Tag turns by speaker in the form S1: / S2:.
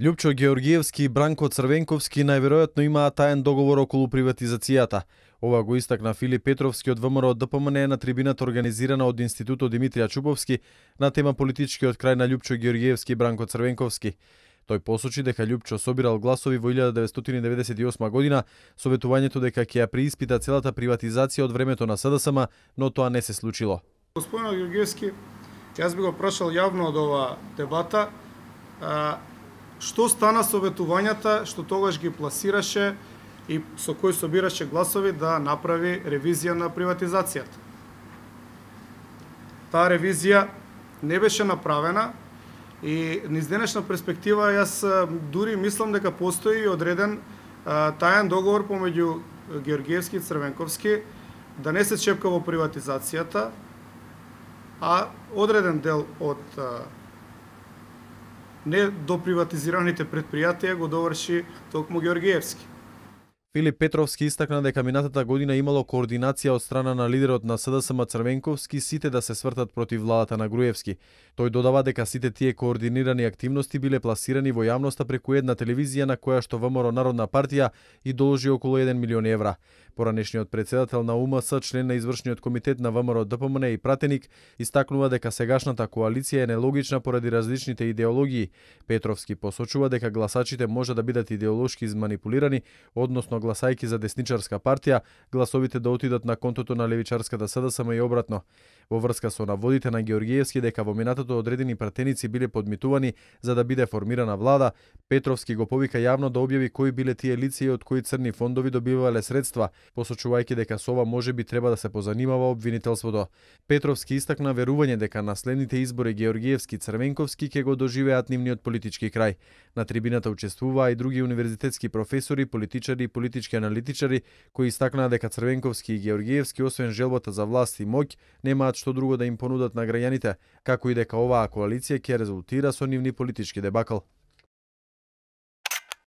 S1: Љупчо Георгиевски и Бранко Црвенковски најверојатно имаат таен договор околу приватизацијата. Ова го истакна Филип Петровски од ВМРО ДПМН на трибината организирана од Институтот Димитрија Чуповски на тема политичкиот крај на Љупчо Георгиевски и Бранко Црвенковски. Тој посочи дека Љупчо собирал гласови во 1998 година со ветувањето дека ќе ја преиспита целата приватизација од времето на СДСМ, но тоа не се случило.
S2: Господин Георгиевски, јас би го прашал јавно од ова дебата, што стана со ветувањата што тогаш ги пласираше и со кои собираше гласови да направи ревизија на приватизацијата. Таа ревизија не беше направена и низ денешна перспектива јас дури мислам дека постои одреден таен договор помеѓу Георгиевски и Црвенковски да не се чепка во приватизацијата, а одреден дел од не доприватизираните предпријатија го доврши токму Георгиевски.
S1: Филип Петровски истакна дека минатата година имало координација од страна на лидерот на СДСМ Црвенковски сите да се свртат против владата на Груевски. Тој додава дека сите тие координирани активности биле пласирани во јавноста преку една телевизија на која што ВМРО Народна партија и доложи околу 1 милион евра. Поранешниот председател на УМС, член на извршниот комитет на ВМРО ДПМН и пратеник, истакнува дека сегашната коалиција е нелогична поради различните идеологии. Петровски посочува дека гласачите може да бидат идеолошки изманипулирани, односно гласајки за десничарска партија, гласовите да отидат на контото на левичарската СДСМ и обратно. Во врска со наводите на Георгиевски дека во минатото одредени пратеници биле подмитувани за да биде формирана влада, Петровски го повика јавно да објави кои биле тие лица и од кои црни фондови добивале средства, посочувајќи дека со ова можеби треба да се позанимава обвинителството. Петровски истакна верување дека на следните избори Георгиевски и Црвенковски ќе го доживеат нивниот политички крај. На трибината учествуваа и други универзитетски професори, политичари и политички аналитичари кои истакнаа дека Црвенковски и Георгиевски освен желбата за власт и моќ немаат што друго да им понудат на граѓаните, како и дека оваа коалиција ќе резултира со нивни политички дебакл.